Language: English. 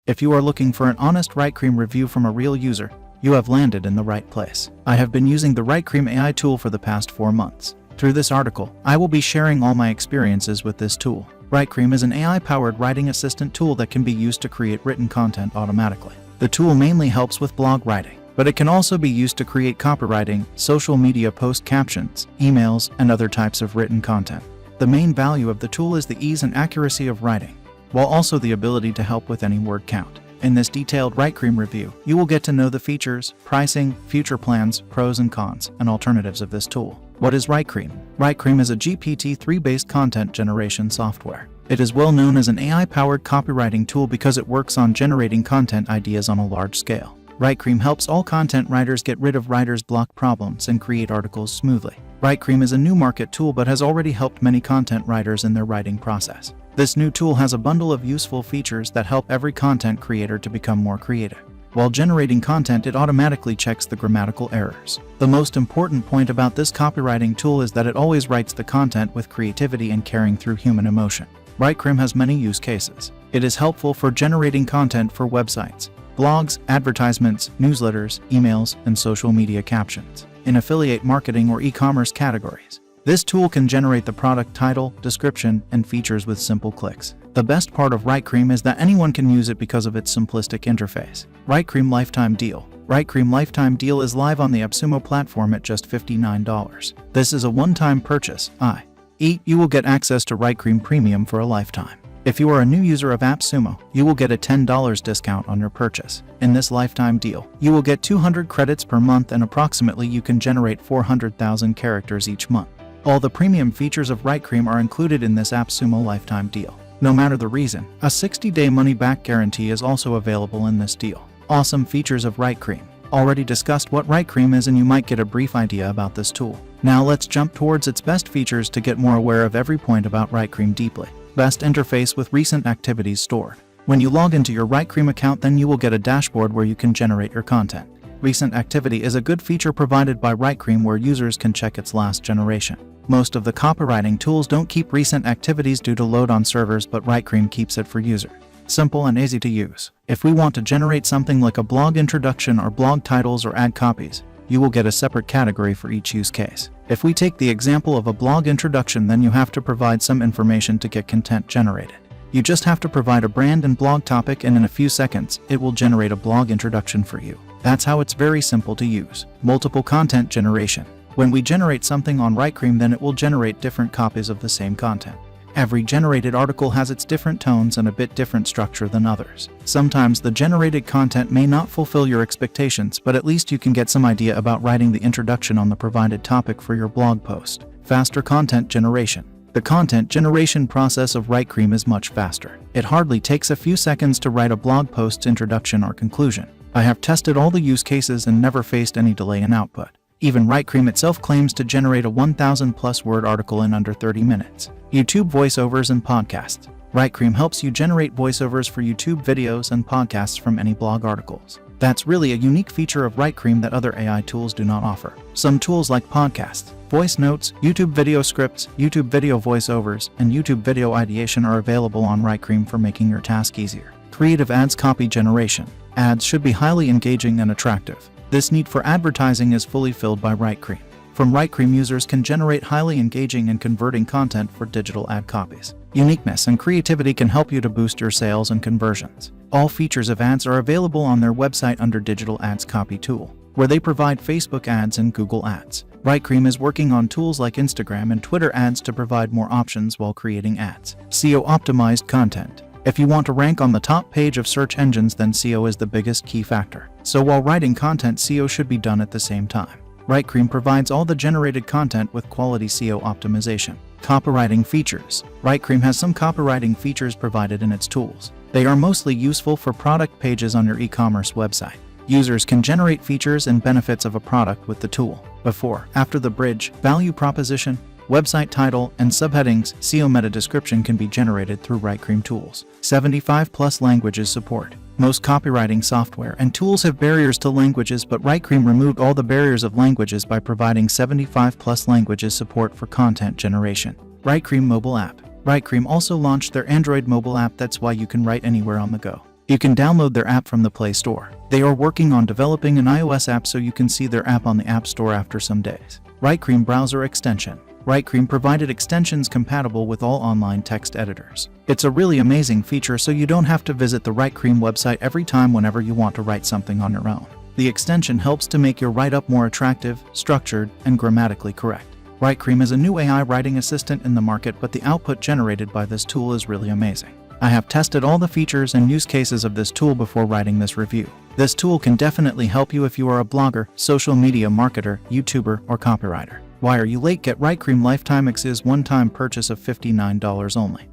If you are looking for an honest Writecream review from a real user, you have landed in the right place. I have been using the Writecream AI tool for the past 4 months. Through this article, I will be sharing all my experiences with this tool. Writecream is an AI-powered writing assistant tool that can be used to create written content automatically. The tool mainly helps with blog writing, but it can also be used to create copywriting, social media post captions, emails, and other types of written content. The main value of the tool is the ease and accuracy of writing, while also the ability to help with any word count. In this detailed Writecream review, you will get to know the features, pricing, future plans, pros and cons, and alternatives of this tool. What is Writecream? Writecream is a GPT-3-based content generation software. It is well known as an AI-powered copywriting tool because it works on generating content ideas on a large scale. Writecream helps all content writers get rid of writer's block problems and create articles smoothly. Writecream is a new market tool but has already helped many content writers in their writing process. This new tool has a bundle of useful features that help every content creator to become more creative. While generating content, it automatically checks the grammatical errors. The most important point about this copywriting tool is that it always writes the content with creativity and caring through human emotion. Writecream has many use cases. It is helpful for generating content for websites, blogs, advertisements, newsletters, emails, and social media captions. In affiliate marketing or e-commerce categories, this tool can generate the product title, description, and features with simple clicks. The best part of Writecream is that anyone can use it because of its simplistic interface. Writecream Lifetime Deal. Writecream Lifetime Deal is live on the Appsumo platform at just $59. This is a one-time purchase, i.e., you will get access to Writecream Premium for a lifetime. If you are a new user of Appsumo, you will get a $10 discount on your purchase. In this lifetime deal, you will get 200 credits per month and approximately you can generate 400,000 characters each month. All the premium features of Writecream are included in this Appsumo lifetime deal. No matter the reason, a 60-day money-back guarantee is also available in this deal. Awesome features of Writecream. Already discussed what Writecream is and you might get a brief idea about this tool. Now let's jump towards its best features to get more aware of every point about Writecream deeply. Best interface with recent activities stored. When you log into your Writecream account, then you will get a dashboard where you can generate your content. Recent activity is a good feature provided by Writecream where users can check its last generation. Most of the copywriting tools don't keep recent activities due to load on servers, but Writecream keeps it for user. Simple and easy to use. If we want to generate something like a blog introduction or blog titles or ad copies, you will get a separate category for each use case. If we take the example of a blog introduction, then you have to provide some information to get content generated. You just have to provide a brand and blog topic, and in a few seconds, it will generate a blog introduction for you. That's how it's very simple to use. Multiple content generation. When we generate something on Writecream, then it will generate different copies of the same content. Every generated article has its different tones and a bit different structure than others. Sometimes the generated content may not fulfill your expectations, but at least you can get some idea about writing the introduction on the provided topic for your blog post. Faster content generation. The content generation process of Writecream is much faster. It hardly takes a few seconds to write a blog post's introduction or conclusion. I have tested all the use cases and never faced any delay in output. Even Writecream itself claims to generate a 1,000+ word article in under 30 minutes. YouTube voiceovers and podcasts. Writecream helps you generate voiceovers for YouTube videos and podcasts from any blog articles. That's really a unique feature of Writecream that other AI tools do not offer. Some tools like podcasts, voice notes, YouTube video scripts, YouTube video voiceovers, and YouTube video ideation are available on Writecream for making your task easier. Creative ads copy generation. Ads should be highly engaging and attractive. This need for advertising is fully filled by Writecream. From Writecream, users can generate highly engaging and converting content for digital ad copies. Uniqueness and creativity can help you to boost your sales and conversions. All features of ads are available on their website under Digital Ads Copy Tool, where they provide Facebook ads and Google ads. Writecream is working on tools like Instagram and Twitter ads to provide more options while creating ads. SEO optimized content. If you want to rank on the top page of search engines, then SEO is the biggest key factor. So while writing content, SEO should be done at the same time. Writecream provides all the generated content with quality SEO optimization. Copywriting features. Writecream has some copywriting features provided in its tools. They are mostly useful for product pages on your e-commerce website. Users can generate features and benefits of a product with the tool. Before, after the bridge, value proposition, website title, and subheadings, SEO meta description can be generated through Writecream tools. 75+ languages support. Most copywriting software and tools have barriers to languages, but Writecream removed all the barriers of languages by providing 75+ languages support for content generation. Writecream mobile app. Writecream also launched their Android mobile app, that's why you can write anywhere on the go. You can download their app from the Play Store. They are working on developing an iOS app so you can see their app on the App Store after some days. Writecream Browser Extension. Writecream provided extensions compatible with all online text editors. It's a really amazing feature so you don't have to visit the Writecream website every time whenever you want to write something on your own. The extension helps to make your write-up more attractive, structured, and grammatically correct. Writecream is a new AI writing assistant in the market, but the output generated by this tool is really amazing. I have tested all the features and use cases of this tool before writing this review. This tool can definitely help you if you are a blogger, social media marketer, YouTuber, or copywriter. Why are you late? Get Writecream Lifetime X is one-time purchase of $59 only.